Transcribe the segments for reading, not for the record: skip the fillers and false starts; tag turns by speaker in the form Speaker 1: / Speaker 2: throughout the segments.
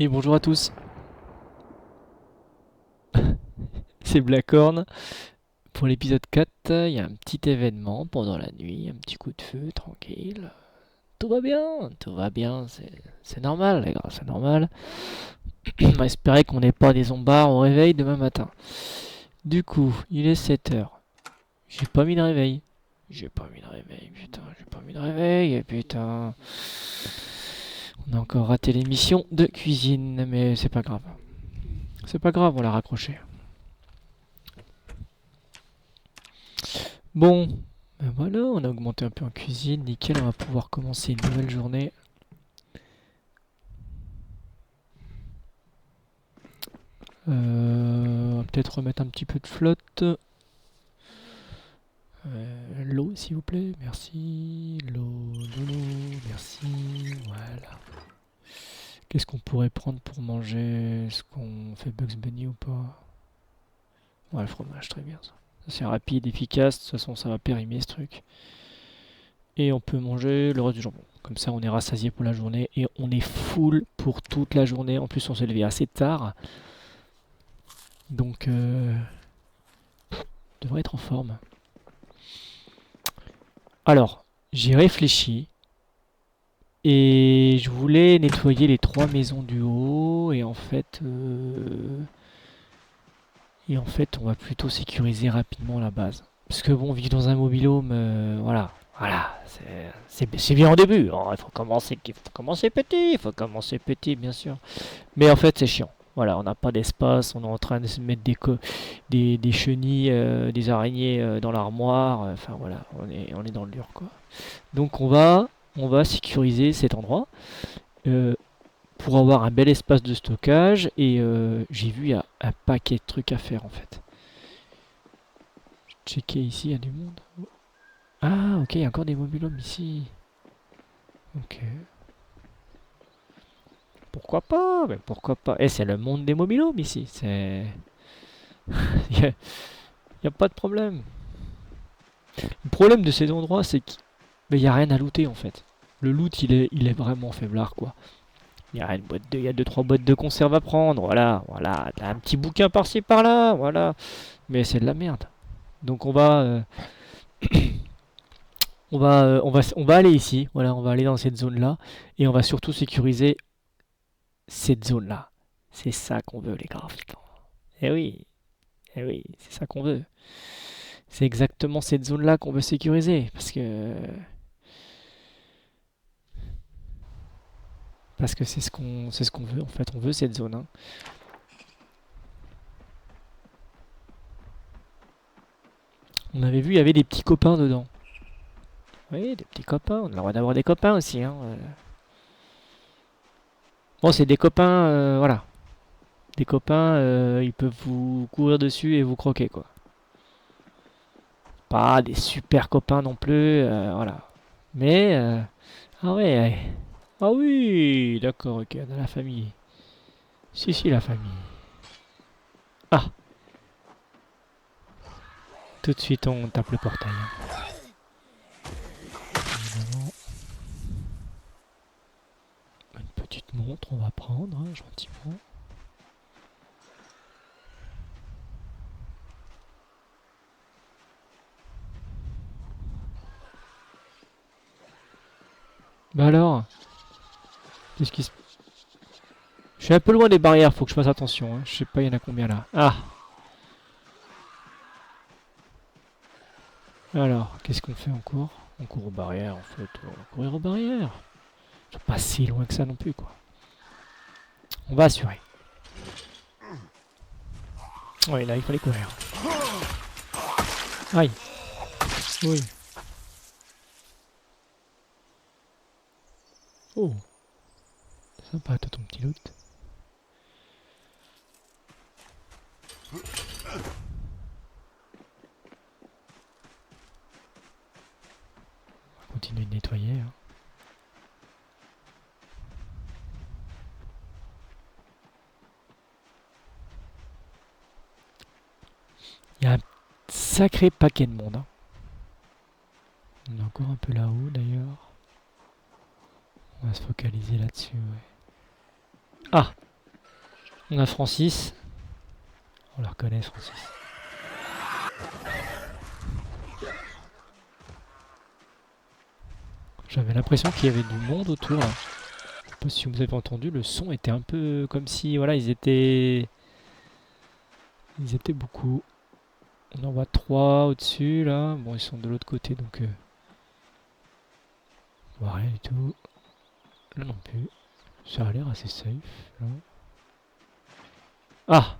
Speaker 1: Et bonjour à tous, c'est Blackhorn. Pour l'épisode 4, il y a un petit événement pendant la nuit, un petit coup de feu, tranquille. Tout va bien, c'est normal les gars, c'est normal. On va espérer qu'on n'ait pas des zombards au réveil demain matin. Du coup, il est 7 heures. J'ai pas mis de réveil. J'ai pas mis de réveil, putain, j'ai pas mis de réveil, et putain. On a encore raté l'émission de cuisine, mais c'est pas grave. C'est pas grave, on l'a raccroché. Bon, ben voilà, on a augmenté un peu en cuisine, nickel, on va pouvoir commencer une nouvelle journée. On va peut-être remettre un petit peu de flotte. L'eau, s'il vous plaît, merci. L'eau, merci. Voilà. Qu'est-ce qu'on pourrait prendre pour manger? Est-ce qu'on fait Bugs Bunny ou pas? Ouais, le fromage, très bien ça. Ça, c'est rapide, efficace, de toute façon ça va périmer ce truc. Et on peut manger le reste du jambon. Comme ça, on est rassasié pour la journée et on est full pour toute la journée. En plus, on s'est levé assez tard, donc on devrait être en forme. Alors, j'ai réfléchi et je voulais nettoyer les 3 maisons du haut et en fait, on va plutôt sécuriser rapidement la base. Parce que bon, vivre dans un mobil-home, voilà, c'est bien au début. Il faut commencer petit, il faut commencer petit, bien sûr. Mais en fait, c'est chiant. Voilà, on n'a pas d'espace, on est en train de se mettre des chenilles, des araignées dans l'armoire. Enfin voilà, on est dans le dur quoi. Donc on va sécuriser cet endroit euh, pour avoir un bel espace de stockage. Et j'ai vu, il y a un paquet de trucs à faire en fait. Checker ici, il y a du monde. Ah, ok, il y a encore des mobilhomes ici. Ok. Pourquoi pas? Mais pourquoi pas? Eh, c'est le monde des mobilhomes ici. Il y a pas de problème. Le problème de ces endroits, c'est qu'il n'y a rien à looter en fait. Le loot, il est vraiment faiblard quoi. Il y a deux trois boîtes de conserve à prendre, voilà, voilà. T'as un petit bouquin par-ci par-là, voilà. Mais c'est de la merde. Donc on va aller ici, voilà, on va aller dans cette zone là et on va surtout sécuriser cette zone là. C'est ça qu'on veut les gars. Putain. Eh oui, eh oui, c'est ça qu'on veut. C'est exactement cette zone là qu'on veut sécuriser parce que c'est ce qu'on veut en fait. On veut cette zone, hein. On avait vu, il y avait des petits copains dedans. Oui, des petits copains. On a le droit d'avoir des copains aussi, hein. Bon, c'est des copains, voilà. Des copains, ils peuvent vous courir dessus et vous croquer, quoi. Pas des super copains non plus, voilà. Mais, ah ouais, ouais. Ah oui, d'accord, ok, on a la famille. Si, si, la famille. Ah, tout de suite, on tape le portail, hein. Évidemment, une petite montre, on va prendre, hein, gentiment. Bah alors, qu'est-ce qui se... Je suis un peu loin des barrières, faut que je fasse attention, hein. Je sais pas, il y en a combien là. Ah, alors, qu'est-ce qu'on fait encore? On court aux barrières, en fait. On va courir aux barrières. C'est pas si loin que ça non plus, quoi. On va assurer. Oui, là, il fallait courir. Aïe. Oui. Oh, sympa, toi, ton petit loot. On va continuer de nettoyer, hein. Il y a un sacré paquet de monde, hein. On est encore un peu là-haut, d'ailleurs. On va se focaliser là-dessus, ouais. Ah, On a Francis. On la reconnaît, Francis. J'avais l'impression qu'il y avait du monde autour là. Je sais pas si vous avez entendu, le son était un peu comme si, voilà, ils étaient beaucoup. On en voit 3 au-dessus là. Bon, ils sont de l'autre côté donc on voit rien du tout. Là non plus. Ça a l'air assez safe là. Ah!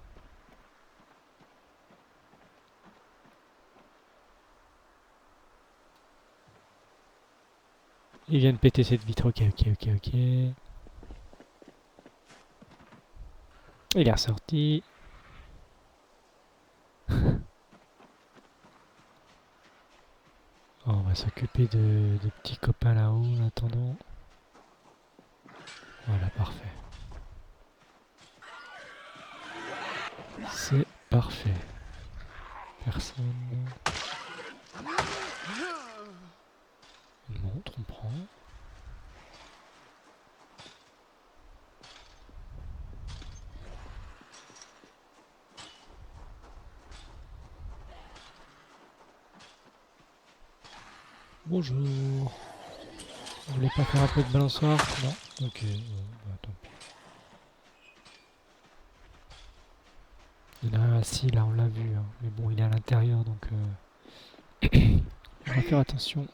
Speaker 1: Ils viennent péter cette vitre. Ok. Il est ressorti. On va s'occuper de petits copains là-haut en attendant. Voilà, parfait. C'est parfait. Personne. Une montre, on prend. Bonjour. Vous voulez pas faire un peu de balançoire? Non. Ok. Bah, tant pis. Il y en a un assis là, on l'a vu. Hein. Mais bon, il est à l'intérieur donc. On va faire attention.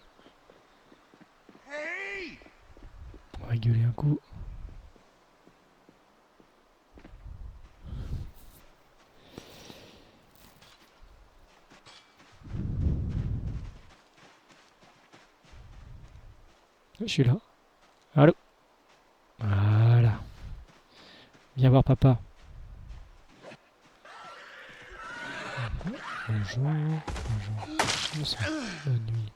Speaker 1: On va gueuler un coup. Je suis là. Allô? Voilà. Viens voir papa. Bonjour. Bonsoir. Bonne nuit.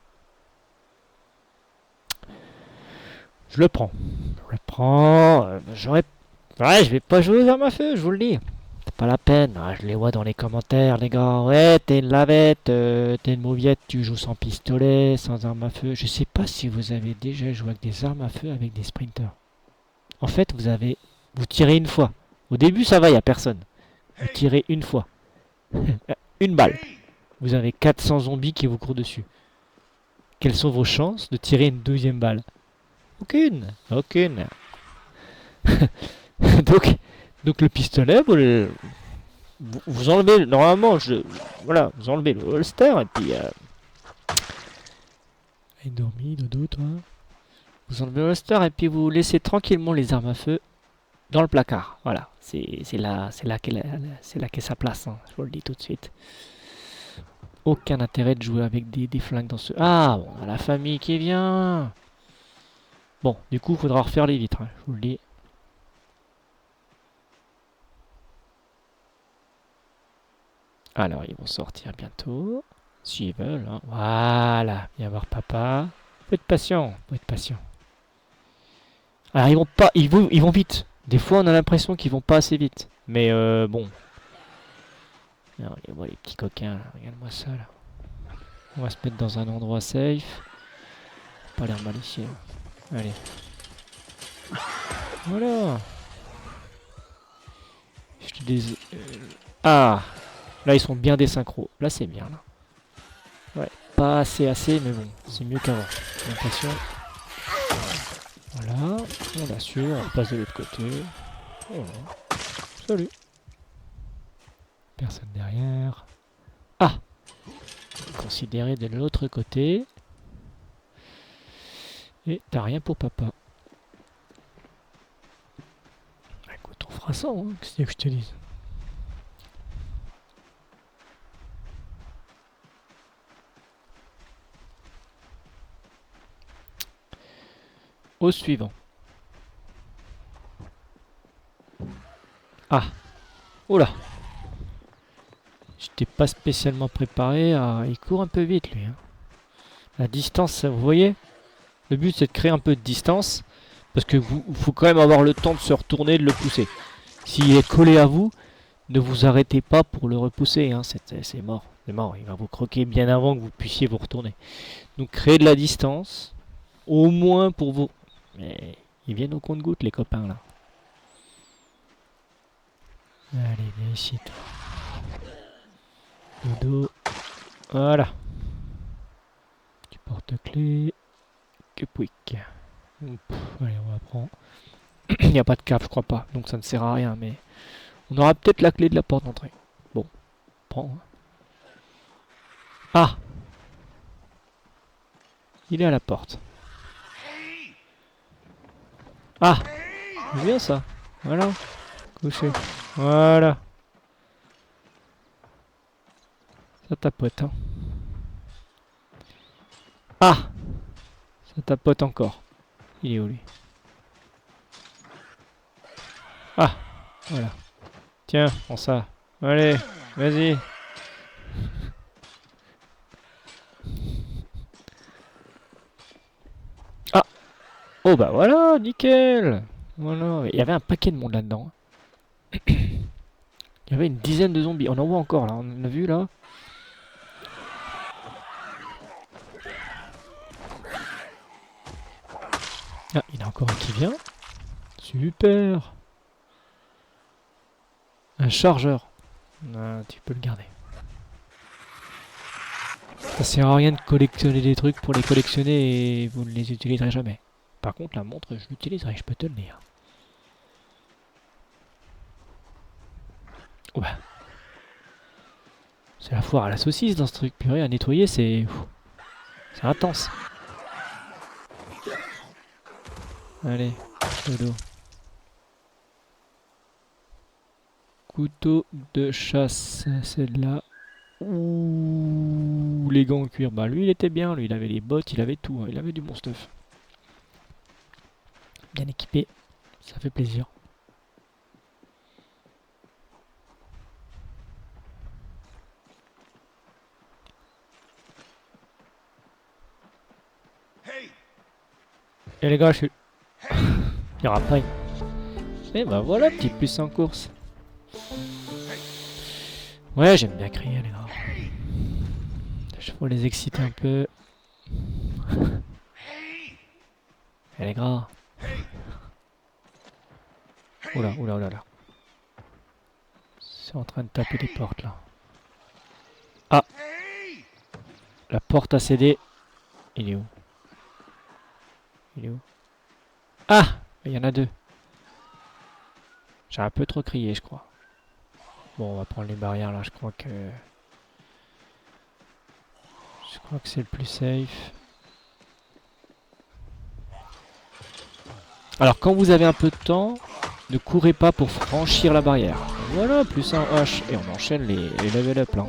Speaker 1: Je le prends. J'aurais... Ouais, je vais pas jouer aux armes à feu, je vous le dis. C'est pas la peine. Ah, je les vois dans les commentaires, les gars. Ouais, t'es une lavette, t'es une mauviette, tu joues sans pistolet, sans arme à feu. Je sais pas si vous avez déjà joué avec des armes à feu avec des sprinters. En fait, vous tirez une fois. Au début, ça va, y a personne. Vous tirez une fois. Une balle. Vous avez 400 zombies qui vous courent dessus. Quelles sont vos chances de tirer une deuxième balle? Aucune. donc le pistolet, vous enlevez normalement, voilà, vous enlevez le holster et puis. Il dormi, dodo, toi. Vous enlevez le holster et puis vous laissez tranquillement les armes à feu dans le placard. Voilà, c'est là qu'est sa place. Hein, je vous le dis tout de suite. Aucun intérêt de jouer avec des flingues dans ce. Ah, bon, on a la famille qui vient. Bon, du coup, il faudra refaire les vitres. Hein, je vous le dis. Alors, ils vont sortir bientôt. S'ils veulent. Hein. Voilà. Viens voir papa. Faut être patient. Alors, ils vont pas. Ils vont vite. Des fois, on a l'impression qu'ils vont pas assez vite. Mais bon. Alors, on voit les petits coquins. Là. Regarde-moi ça. Là. On va se mettre dans un endroit safe. Pas l'air malicieux. Allez. Voilà. Je te dis. Ah. Là, ils sont bien désynchro. Là, c'est bien. Là. Ouais. Pas assez, mais bon. C'est mieux qu'avant. J'ai l'impression. Voilà. On assure. On passe de l'autre côté. Voilà. Salut. Personne derrière. Ah. Considéré de l'autre côté. Et t'as rien pour papa. Écoute, on fera ça, hein. Qu'est-ce que je te dise? Au suivant. Ah. Oula. J'étais pas spécialement préparé à... Il court un peu vite, lui. Hein. La distance, vous voyez? Le but, c'est de créer un peu de distance. Parce que faut quand même avoir le temps de se retourner et de le pousser. S'il est collé à vous, ne vous arrêtez pas pour le repousser. Hein. C'est mort. C'est mort. Il va vous croquer bien avant que vous puissiez vous retourner. Donc, créez de la distance. Au moins pour vous. Mais ils viennent au compte-gouttes, les copains, là. Allez, viens ici, toi. Dodo. Voilà. Tu porte-clés. Que pouic. Allez, on va prendre. Il n'y a pas de cap, je crois pas. Donc ça ne sert à rien, mais... On aura peut-être la clé de la porte d'entrée. Bon, prends. Ah! Il est à la porte. Ah! C'est bien ça. Voilà. Couché. Voilà. Ça tapote, hein. Ah! Ça tapote encore. Il est où, lui? Ah! Voilà. Tiens, prends ça. Allez, vas-y. Ah! Oh bah voilà, nickel! Voilà. Il y avait un paquet de monde là-dedans. Il y avait une dizaine de zombies. On en voit encore, là. On a vu, là. Ah, il y en a encore un qui vient. Super! Un chargeur. Ah, tu peux le garder. Ça sert à rien de collectionner des trucs pour les collectionner et vous ne les utiliserez jamais. Par contre, la montre, je l'utiliserai, je peux te le dire. Oh bah. C'est la foire à la saucisse dans ce truc. Purée, à nettoyer, c'est... C'est intense. Allez, dodo. Couteau de chasse, celle-là. Ouh, les gants en cuir. Bah lui, il était bien. Lui, il avait les bottes, il avait tout. Hein. Il avait du bon stuff. Bien équipé. Ça fait plaisir. Et les gars, je suis... Il y aura pas une... Et bah voilà, petit plus en course. Ouais, j'aime bien crier, les gars. Il faut les exciter un peu. Et les gars. Oula, oula, oula, là. C'est en train de taper les portes, là. Ah! La porte a cédé. Il est où? Il est où? Ah! Il y en a deux. J'ai un peu trop crié, je crois. Bon, on va prendre les barrières, là. Je crois que c'est le plus safe. Alors, quand vous avez un peu de temps, ne courez pas pour franchir la barrière. Voilà, plus un H. Et on enchaîne les level up, là.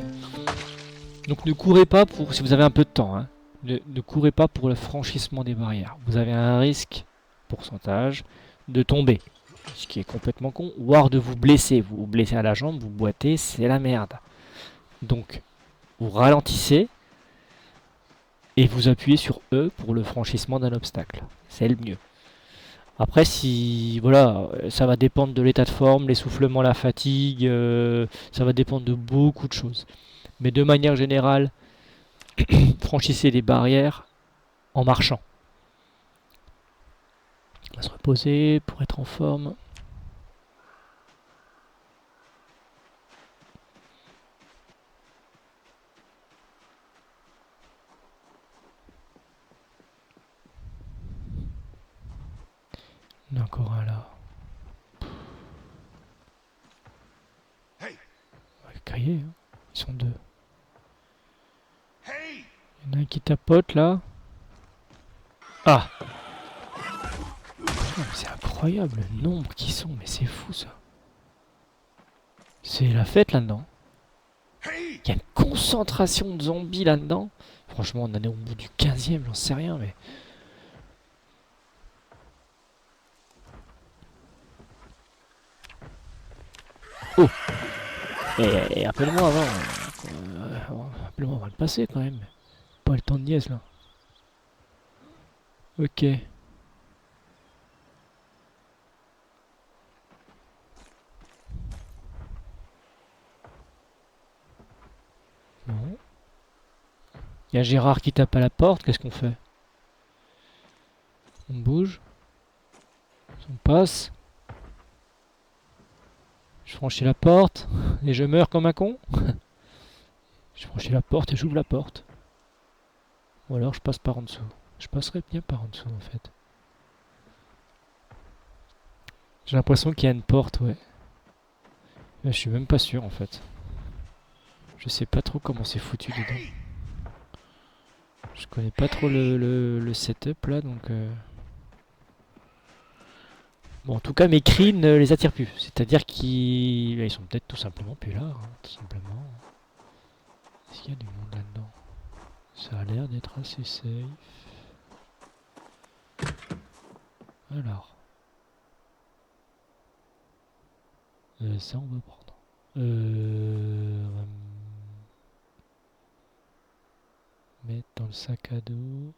Speaker 1: Donc, ne courez pas pour... Si vous avez un peu de temps, hein. Ne courez pas pour le franchissement des barrières. Vous avez un risque, pourcentage, de tomber. Ce qui est complètement con. Voire de vous blesser. Vous vous blessez à la jambe, vous boitez, c'est la merde. Donc, vous ralentissez et vous appuyez sur E pour le franchissement d'un obstacle. C'est le mieux. Après, si voilà, ça va dépendre de l'état de forme, l'essoufflement, la fatigue, ça va dépendre de beaucoup de choses. Mais de manière générale, franchissez les barrières en marchant. On va se reposer pour être en forme. Il y en a encore un là. On va crier, hein. Ils sont deux. Il y en a un qui tapote là. Ah! C'est incroyable le nombre qui sont, mais c'est fou ça. C'est la fête là-dedans. Il y a une concentration de zombies là-dedans. Franchement, on en est au bout du 15e, j'en sais rien, mais... Oh! Et appelle-moi avant. Appelle-moi avant de passer quand même. Pas le temps de niaise là. Ok. Bon. Il y a Gérard qui tape à la porte, qu'est-ce qu'on fait? On bouge. On passe. Je franchis la porte et je meurs comme un con. Je franchis la porte et j'ouvre la porte. Ou alors je passe par en dessous. Je passerai bien par en dessous en fait. J'ai l'impression qu'il y a une porte, ouais. Mais je suis même pas sûr en fait. Je sais pas trop comment c'est foutu dedans. Je connais pas trop le setup là donc... Bon, en tout cas, mes cris ne les attirent plus. C'est-à-dire qu'ils sont peut-être tout simplement plus là, hein, tout simplement. Est-ce qu'il y a du monde là-dedans? Ça a l'air d'être assez safe. Alors. Ça, on va prendre. On va mettre dans le sac à dos.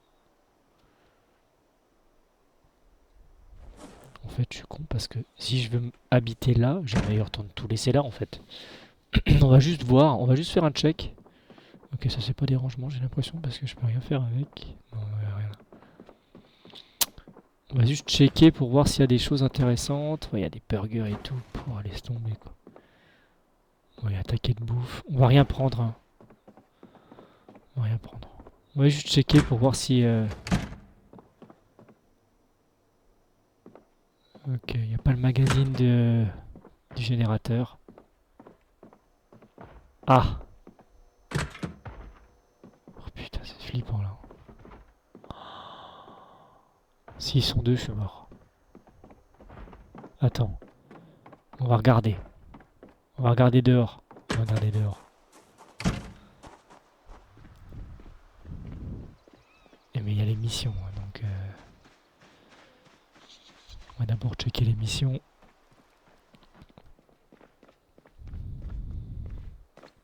Speaker 1: En fait, je suis con parce que si je veux habiter là, j'aimerais autant tout laisser là en fait. On va juste voir, on va juste faire un check. Ok, ça c'est pas des rangements, j'ai l'impression, parce que je peux rien faire avec. Non, rien. On va juste checker pour voir s'il y a des choses intéressantes. Il y a des burgers et tout. Pour laisser tomber quoi. On va attaquer de bouffe. On va rien prendre. Hein. On va rien prendre. On va juste checker pour voir si... Ok, il n'y a pas le magazine du générateur. Ah! Oh putain, c'est flippant là. S'ils sont deux, je suis mort. Attends. On va regarder. On va regarder dehors. On va regarder dehors. Et mais il y a les missions, hein, donc... On va d'abord checker les missions.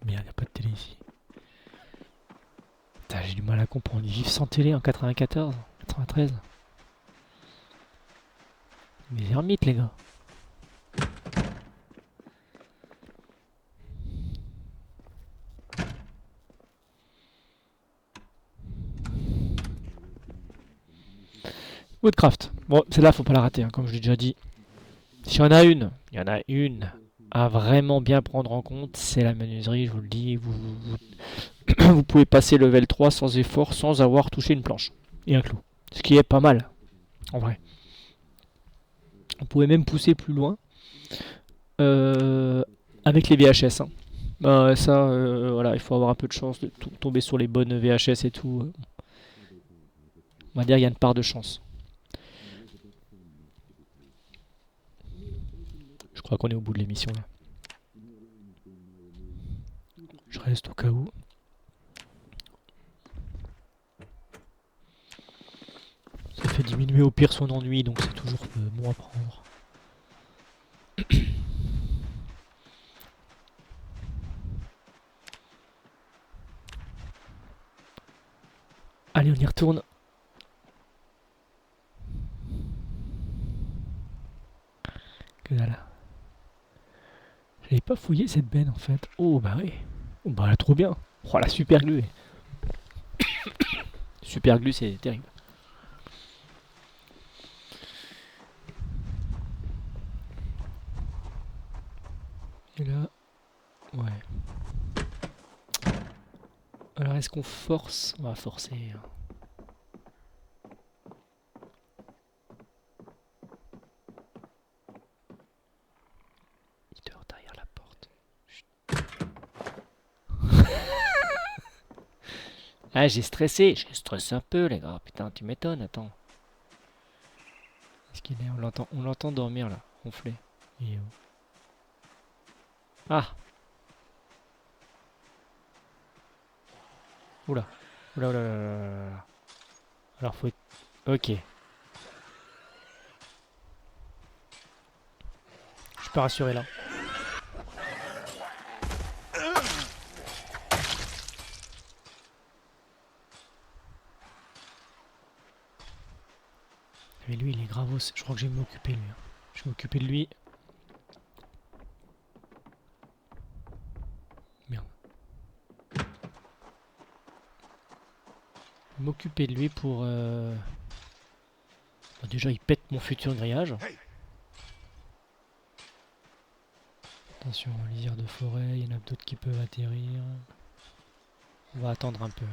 Speaker 1: Merde, il n'y a pas de télé ici. Putain, j'ai du mal à comprendre. Ils vivent sans télé en 94, 93. Des ermites, les gars. Woodcraft. Bon, celle-là, faut pas la rater, hein, comme je l'ai déjà dit. S'il y en a une, à vraiment bien prendre en compte, c'est la menuiserie, je vous le dis. Vous pouvez passer level 3 sans effort, sans avoir touché une planche et un clou. Ce qui est pas mal, en vrai. On pouvait même pousser plus loin avec les VHS. Hein. Ça, voilà, il faut avoir un peu de chance de tomber sur les bonnes VHS et tout. On va dire qu'il y a une part de chance. Je crois qu'on est au bout de l'émission là. Je reste au cas où. Ça fait diminuer au pire son ennui, donc c'est toujours bon à prendre. Allez, on y retourne. Que dalle. J'avais pas fouillé cette benne en fait. Oh bah oui. Oh bah là, trop bien. Oh la super glue. Super glue, c'est terrible. Et là, ouais. Alors est-ce qu'on force? On va forcer. Il dort derrière la porte. Chut. Ah, j'ai stressé. J'ai stressé un peu, les gars. Putain, tu m'étonnes, attends. Est-ce qu'il est? On l'entend dormir là, ronfler. Il est où? Ah! Oula. Oula, oula, oula, oula, oula. Alors faut être... Ok. Je peux rassurer là. Mais lui, il est gravos. Je crois que je vais m'occuper de lui. Hein. Je vais m'occuper de lui. Merde. M'occuper de lui pour... Bon, déjà, il pète mon futur grillage. Attention, lisière de forêt, il y en a d'autres qui peuvent atterrir. On va attendre un peu.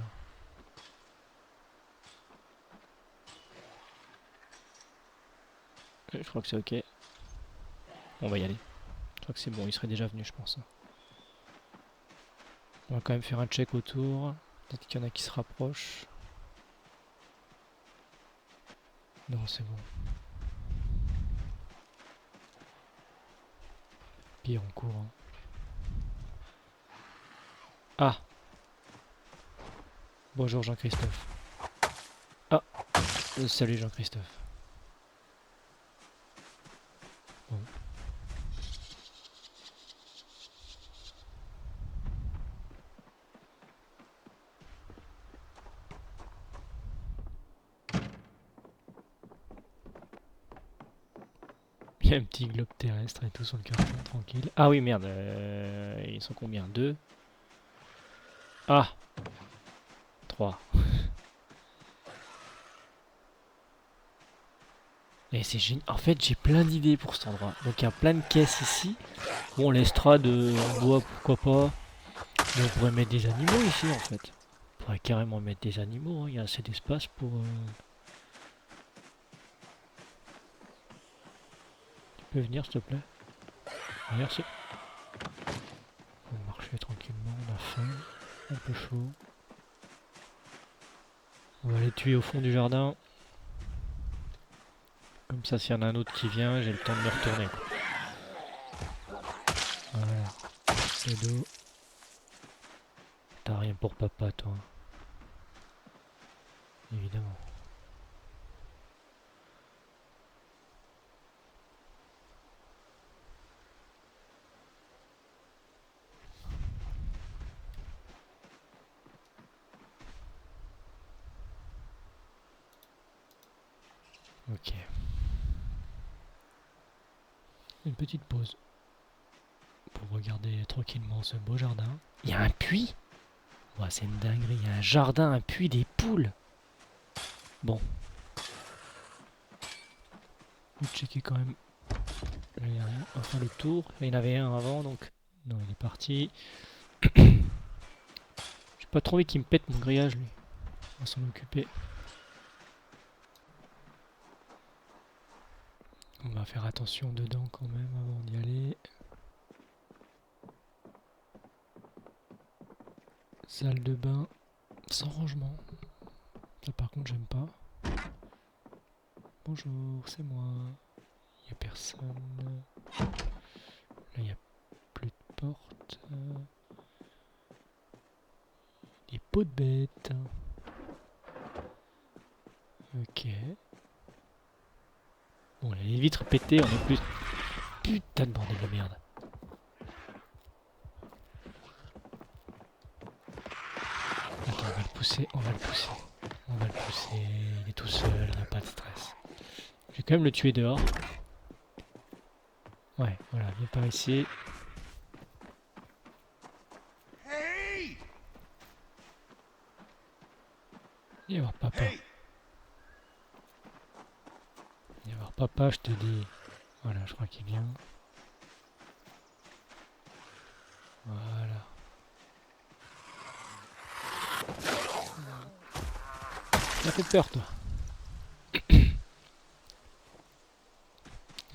Speaker 1: Je crois que c'est ok. On va y aller. Je crois que c'est bon, il serait déjà venu, je pense. On va quand même faire un check autour. Peut-être qu'il y en a qui se rapprochent. Non, c'est bon. Pire, on court. Hein. Ah! Bonjour Jean-Christophe. Ah! Salut Jean-Christophe. Bon. Il y a un petit globe terrestre et tout sur le carton, tranquille. Ah oui, merde. Ils sont combien? 2? Ah! 3. Et c'est génial. En fait, j'ai plein d'idées pour cet endroit. Donc, il y a plein de caisses ici. Bon, l'estrade en bois, pourquoi pas. Mais on pourrait mettre des animaux ici, en fait. On pourrait carrément mettre des animaux. Hein. Il y a assez d'espace pour... Tu peux venir, s'il te plaît? Merci. On va marcher tranquillement. On a faim. Un peu chaud. On va les tuer au fond du jardin. Comme ça, s'il y en a un autre qui vient, j'ai le temps de me retourner. Quoi. Voilà. C'est d'eau. T'as rien pour papa, toi. Évidemment. Ok. Une petite pause. Pour regarder tranquillement ce beau jardin. Il y a un puits. Ouais, c'est une dinguerie. Il y a un jardin, un puits, des poules. Bon. Je vais checker quand même. Là, il y a rien. Enfin, le tour. Il y en avait un avant, donc... Non, il est parti. J'ai pas trop envie qu'il me pète mon grillage, lui. On va s'en occuper. On va faire attention dedans quand même avant d'y aller. Salle de bain sans rangement. Ça par contre j'aime pas. Bonjour, c'est moi. Il y a personne. Là il y a plus de porte. Des pots de bêtes. Ok. Bon, là, les vitres pétées, on est plus... Putain de bordel de merde. Attends, on va le pousser, on va le pousser. On va le pousser, il est tout seul, il n'y a pas de stress. Je vais quand même le tuer dehors. Ouais, voilà, viens par ici. Viens voir papa. Viens voir papa, je te dis. Voilà, je crois qu'il vient. Voilà. Ça fait peur, toi.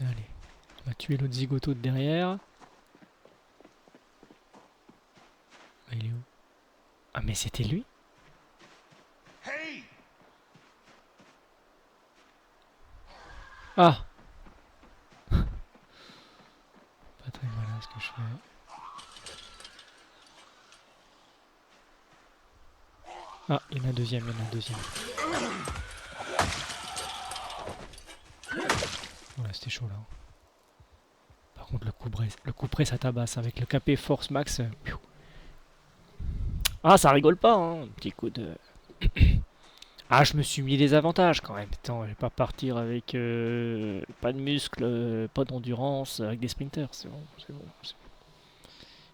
Speaker 1: Allez. On va tuer l'autre zigoto de derrière. Ah, il est où? Ah, mais c'était lui? Ah! Pas très malin ce que je fais. Ah, il y en a un deuxième, il y en a un deuxième. Voilà, c'était chaud là. Par contre, le coup près ça tabasse avec le KP Force Max. Ah, ça rigole pas, hein. Un petit coup de. Ah, je me suis mis des avantages quand même. Attends, je vais pas partir avec pas de muscles, pas d'endurance, avec des sprinters. C'est bon, c'est bon.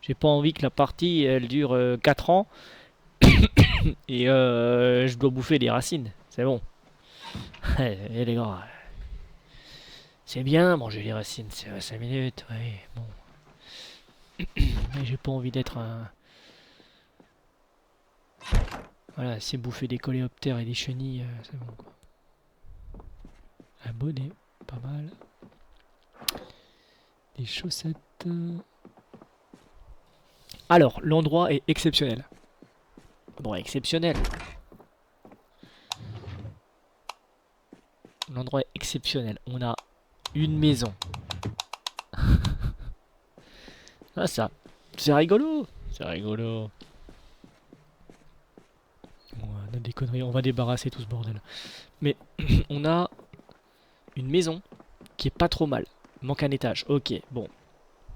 Speaker 1: J'ai pas envie que la partie elle dure 4 ans et je dois bouffer des racines. C'est bon. Et les gars, c'est bien manger les racines, c'est 5 minutes, oui, bon. Mais j'ai pas envie d'être un... Voilà, c'est bouffer des coléoptères et des chenilles, c'est bon quoi. Un bonnet, pas mal. Des chaussettes. Alors, l'endroit est exceptionnel. Bon, exceptionnel. L'endroit est exceptionnel. On a une maison. Ah ça, c'est rigolo. C'est rigolo. Bon, on a des conneries, on va débarrasser tout ce bordel. Mais on a une maison qui est pas trop mal. Manque un étage, ok, bon.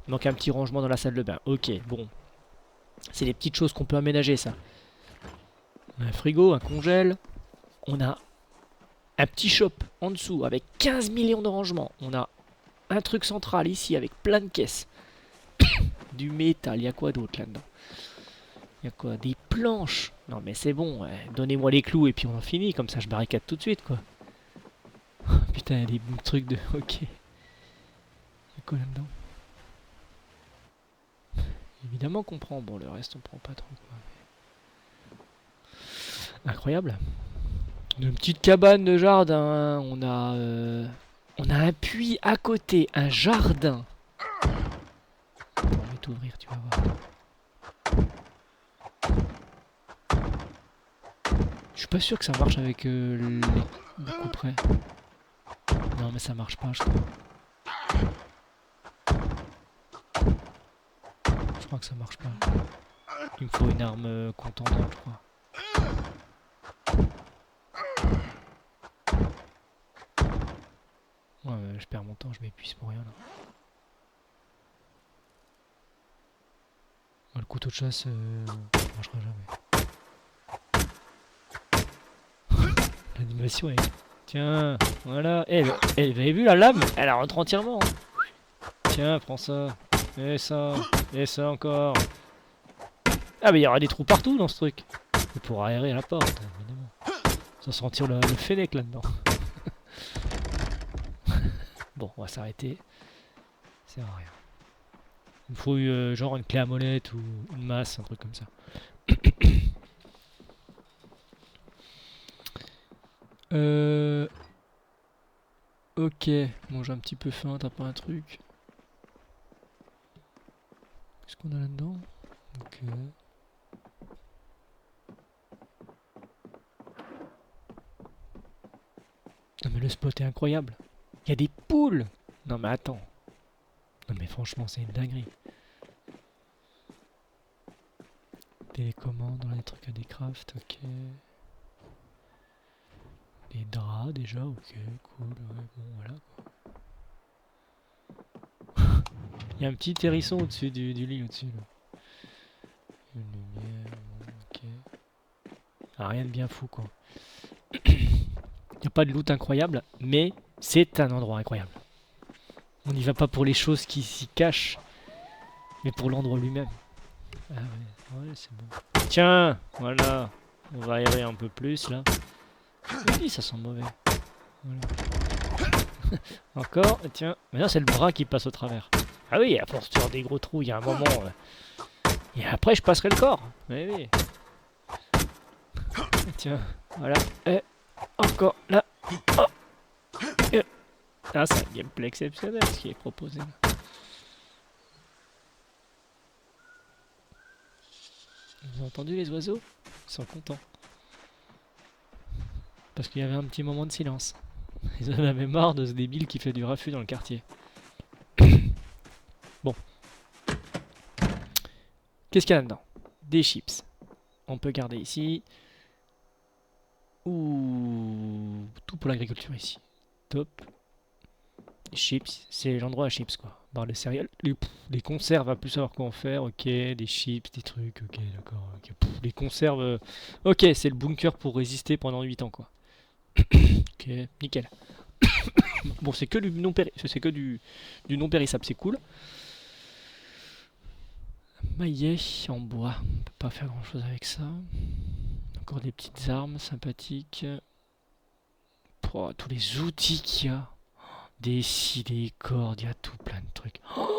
Speaker 1: Manque un petit rangement dans la salle de bain, ok, bon. C'est des petites choses qu'on peut aménager ça. On a un frigo, un congèle. On a un petit shop en dessous avec 15 millions de rangements. On a un truc central ici avec plein de caisses. Du métal, il y a quoi d'autre là-dedans? Il y a quoi? Des planches? Non mais c'est bon, ouais. Donnez-moi les clous et puis on en finit, comme ça je barricade tout de suite quoi. Putain, il y a des trucs de... Ok. Il y a quoi là-dedans? Évidemment qu'on prend, bon le reste on prend pas trop quoi. Incroyable. Une petite cabane de jardin, on a un puits à côté, un jardin. On va t'ouvrir, tu vas voir. Je suis pas sûr que ça marche avec les coups près. Non mais ça marche pas je crois. Je crois que ça marche pas. Il me faut une arme contendante je crois. Ouais, je perds mon temps, je m'épuise pour rien là. Le couteau de chasse marchera jamais. L'animation est... Tiens, voilà. Eh, vous avez vu la lame? Elle rentre entièrement. Tiens, prends ça. Et ça. Et ça encore. Ah mais il y aura des trous partout dans ce truc. Et pour aérer la porte, évidemment. Sans sentir le fennec là-dedans. Bon, on va s'arrêter. Ça sert à rien. Il me faut genre une clé à molette ou une masse, un truc comme ça. Ok, bon j'ai un petit peu faim, t'as pas un truc? Qu'est-ce qu'on a là-dedans? Ok. Non mais le spot est incroyable. Il y a des poules. Non mais attends. Non mais franchement c'est une dinguerie. Télécommande, dans les trucs à des crafts, ok. Des draps déjà, ok, cool, ouais, bon voilà quoi. Il y a un petit hérisson au-dessus du lit au-dessus là. Une lumière, ok. Ah, rien de bien fou quoi. Il n'y a pas de loot incroyable, mais c'est un endroit incroyable. On n'y va pas pour les choses qui s'y cachent, mais pour l'endroit lui-même. Ah ouais, ouais c'est bon. Tiens, voilà. On va aérer un peu plus là. Oui, ça sent mauvais. Voilà. Encore, tiens. Maintenant c'est le bras qui passe au travers. Ah oui, à force de faire des gros trous, il y a un moment... Et après je passerai le corps. Oui, oui. Tiens, voilà. Et encore là. Oh. Ah, c'est un gameplay exceptionnel ce qui est proposé là. Vous avez entendu les oiseaux? Ils sont contents. Parce qu'il y avait un petit moment de silence. Ils en avaient marre de ce débile qui fait du raffut dans le quartier. Bon. Qu'est-ce qu'il y a là-dedans? Des chips. On peut garder ici. Ouh. Tout pour l'agriculture ici. Top. Les chips. C'est l'endroit à chips quoi. Barre de céréales. Les conserves, à plus savoir quoi en faire. Ok. Des chips, des trucs. Ok, d'accord. Okay. Les conserves. Ok, c'est le bunker pour résister pendant 8 ans quoi. Ok, nickel. Bon, c'est que du non périssable, c'est que du non périssable, c'est cool. Maillet en bois, on peut pas faire grand chose avec ça. Encore des petites armes sympathiques. Oh, tous les outils qu'il y a. Des scies, des cordes, il y a tout plein de trucs. Oh,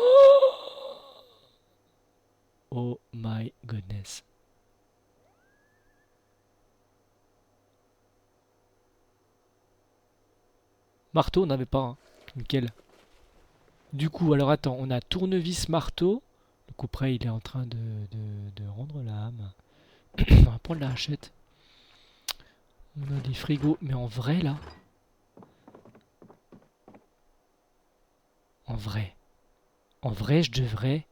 Speaker 1: Oh my goodness. Marteau, on n'avait pas un. Nickel. Du coup, alors attends, on a tournevis marteau. Le couperet, il est en train de rendre la âme. On va prendre la hachette. On a des frigos, mais en vrai là. En vrai. En vrai, je devrais.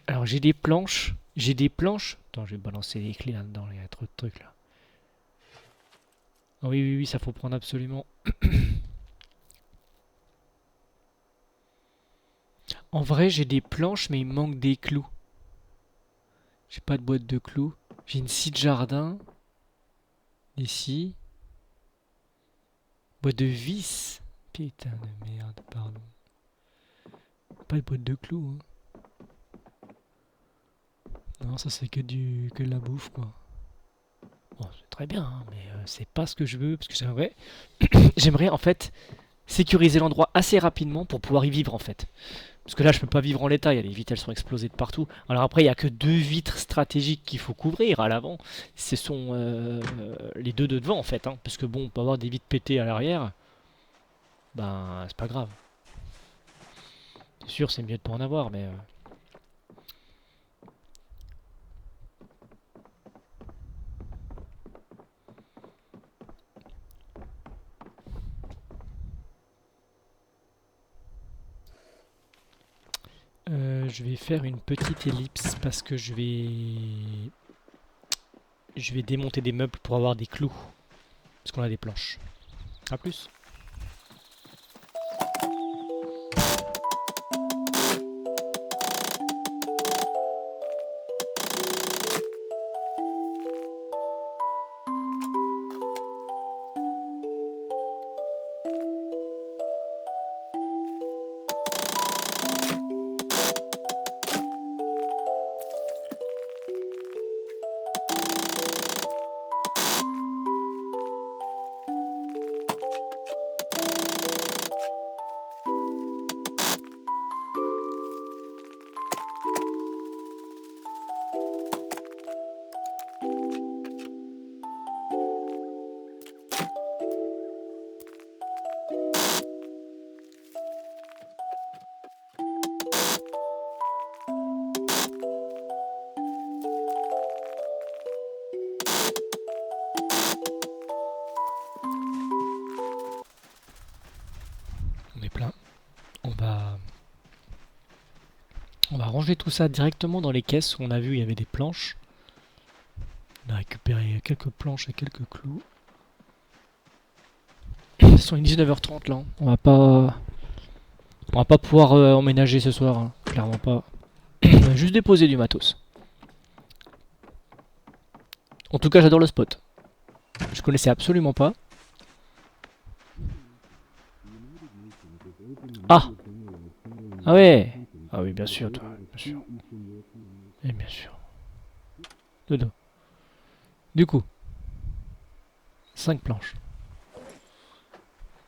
Speaker 1: Alors j'ai des planches. J'ai des planches. Attends, je vais balancer les clés là-dedans, il y a trop de trucs là. Ah oui, oui, oui, ça faut prendre absolument. En vrai, j'ai des planches, mais il me manque des clous. J'ai pas de boîte de clous. J'ai une scie de jardin. Ici. Boîte de vis. Putain de merde, pardon. Pas de boîte de clous. Hein. Non, ça c'est que de la bouffe quoi. Bon, c'est très bien, hein, mais c'est pas ce que je veux parce que j'aimerais en fait sécuriser l'endroit assez rapidement pour pouvoir y vivre en fait. Parce que là, je peux pas vivre en l'état. Il y a les vitres, elles sont explosées de partout. Alors après, il y a que 2 vitres stratégiques qu'il faut couvrir à l'avant. Ce sont les deux de devant en fait. Hein, parce que bon, on peut avoir des vitres pétées à l'arrière. Ben, c'est pas grave. C'est sûr, c'est mieux de pas en avoir, mais. Je vais faire une petite ellipse parce que je vais démonter des meubles pour avoir des clous. Parce qu'on a des planches. A plus. On est plein. On va ranger tout ça directement dans les caisses où on a vu il y avait des planches. On a récupéré quelques planches et quelques clous. Ce sont 19h30 là. On va pas pouvoir emménager ce soir. Hein. Clairement pas. On va juste déposer du matos. En tout cas, j'adore le spot. Je connaissais absolument pas. Ah! Ah ouais! Ah oui, bien sûr, toi. Bien sûr. Et bien sûr. Dodo. Du coup, 5 planches.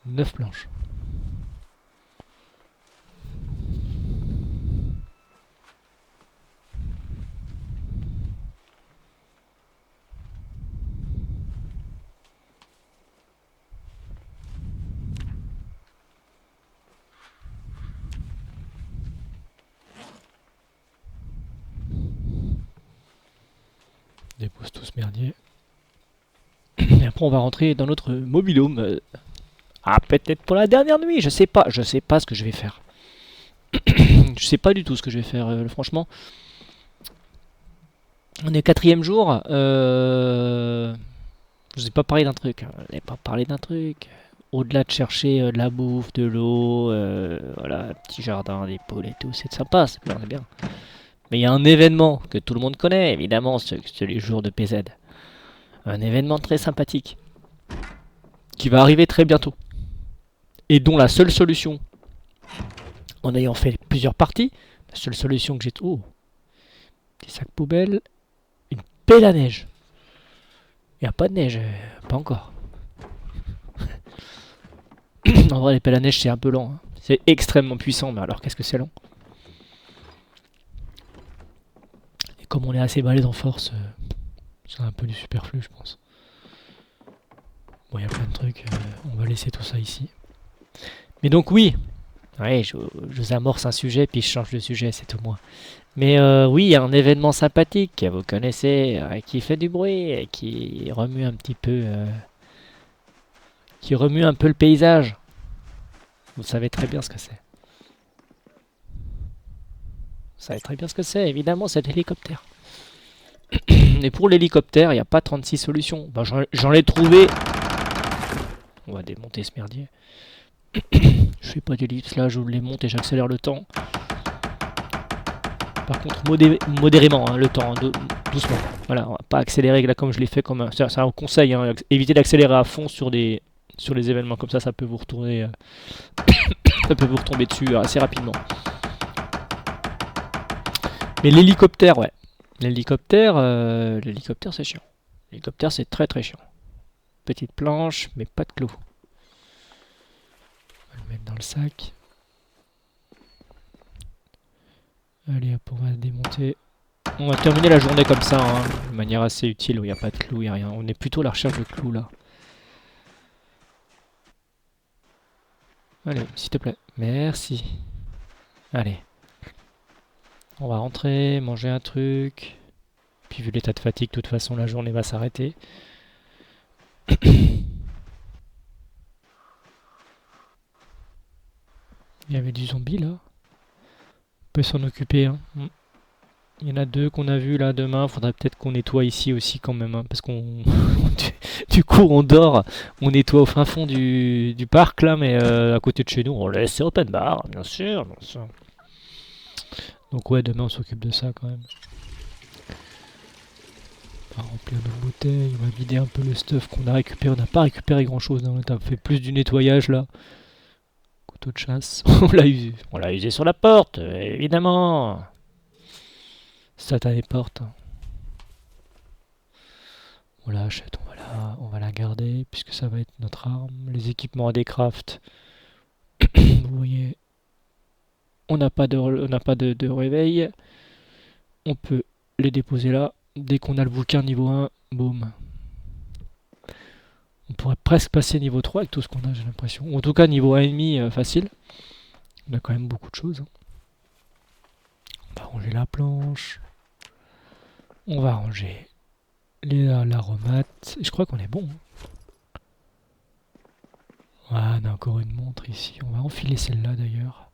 Speaker 1: 9 planches. Dépose tout ce merdier. Et après, on va rentrer dans notre mobilhome. Ah, peut-être pour la dernière nuit, je sais pas. Je sais pas ce que je vais faire. Je sais pas du tout ce que je vais faire, franchement. On est au 4e jour. Je vous ai pas parlé d'un truc. Je n'ai pas parlé d'un truc. Au-delà de chercher de la bouffe, de l'eau, voilà, petit jardin, des poules et tout, c'est sympa, c'est bien. Mais il y a un événement que tout le monde connaît, évidemment, c'est les jours de PZ. Un événement très sympathique qui va arriver très bientôt. Et dont la seule solution, en ayant fait plusieurs parties, la seule solution que j'ai... Oh, des sacs poubelles, une pelle à neige. Il n'y a pas de neige, pas encore. En vrai, les pelles à neige, c'est un peu lent. Hein. C'est extrêmement puissant, mais alors qu'est-ce que c'est long. comme on est assez balèze en force, c'est un peu du superflu, je pense. Bon, il y a plein de trucs, on va laisser tout ça ici. Mais donc oui, ouais, je vous amorce un sujet, puis je change de sujet, c'est tout moi. Mais oui, il y a un événement sympathique, vous connaissez, qui fait du bruit, qui remue un petit peu... qui remue un peu le paysage. Vous savez très bien ce que c'est. Vous savez très bien ce que c'est, évidemment, c'est l'hélicoptère. Et pour l'hélicoptère, il n'y a pas 36 solutions. Ben, j'en ai trouvé... On va démonter ce merdier. Je fais pas d'ellipse là, je les monte et j'accélère le temps. Par contre, modérément, hein, le temps, doucement. Voilà, on va pas accélérer là comme je l'ai fait. C'est un conseil, hein, évitez d'accélérer à fond sur les événements comme ça peut vous retourner... ça peut vous retomber dessus assez rapidement. Mais l'hélicoptère, ouais. L'hélicoptère, c'est chiant. L'hélicoptère, c'est très très chiant. Petite planche, mais pas de clous. On va le mettre dans le sac. Allez hop, on va se démonter. On va terminer la journée comme ça, hein, de manière assez utile, où il n'y a pas de clous, il n'y a rien. On est plutôt à la recherche de clous là. Allez, s'il te plaît. Merci. Allez. On va rentrer, manger un truc. Puis vu l'état de fatigue, de toute façon, la journée va s'arrêter. Il y avait du zombie là. On peut s'en occuper. Hein. Il y en a 2 qu'on a vu là demain. Faudrait peut-être qu'on nettoie ici aussi quand même. Hein, parce qu'on. Du coup, on dort. On nettoie au fin fond du parc là. Mais à côté de chez nous, on laisse. C'est open bar, bien sûr. Donc, ouais, demain on s'occupe de ça quand même. On va remplir nos bouteilles. On va vider un peu le stuff qu'on a récupéré. On n'a pas récupéré grand chose. Hein. On a fait plus du nettoyage là. De chasse. On l'a usé sur la porte, évidemment. Satanée porte. On la achète, on va la garder, puisque ça va être notre arme. Les équipements à décraft. Vous voyez, on n'a pas de réveil. On peut les déposer là. Dès qu'on a le bouquin niveau 1, boum. On pourrait presque passer niveau 3 avec tout ce qu'on a, j'ai l'impression. En tout cas, niveau 1,5, facile. On a quand même beaucoup de choses. Hein. On va ranger la planche. On va ranger l'aromates. Je crois qu'on est bon. Ah, on a encore une montre ici. On va enfiler celle-là d'ailleurs.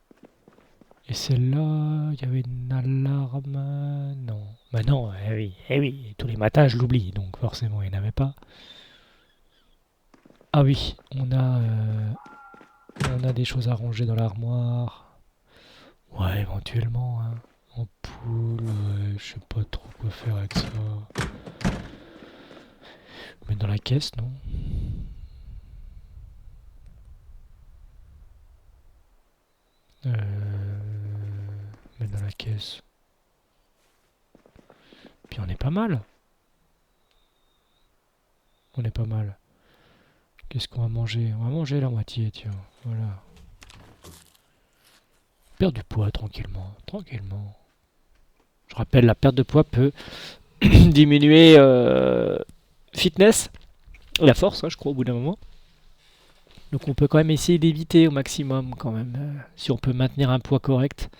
Speaker 1: Et celle-là, il y avait une alarme. Non. Bah non, eh oui. Tous les matins, je l'oublie. Donc forcément, il n'y en avait pas. Ah oui, on a des choses à ranger dans l'armoire. Ouais, éventuellement, hein. Ampoule, ouais, je sais pas trop quoi faire avec ça. Mettre dans la caisse, non? Mettre dans la caisse. Puis on est pas mal. On est pas mal. Qu'est-ce qu'on va manger? On va manger la moitié, tiens. Voilà. Perdre du poids tranquillement. Tranquillement. Je rappelle, la perte de poids peut diminuer fitness, la force, hein, je crois, au bout d'un moment. Donc on peut quand même essayer d'éviter au maximum, quand même. Si on peut maintenir un poids correct,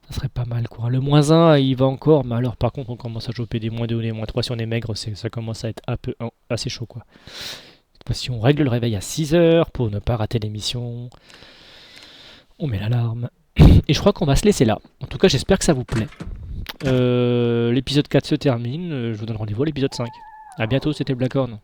Speaker 1: ça serait pas mal, quoi. Le -1, il va encore, mais alors par contre, on commence à choper des -2 ou des -3 si on est maigre, ça commence à être assez chaud, quoi. Si on règle le réveil à 6h pour ne pas rater l'émission, on met l'alarme. Et je crois qu'on va se laisser là. En tout cas, j'espère que ça vous plaît. L'épisode 4 se termine. Je vous donne rendez-vous à l'épisode 5. A bientôt, c'était Blackhorn.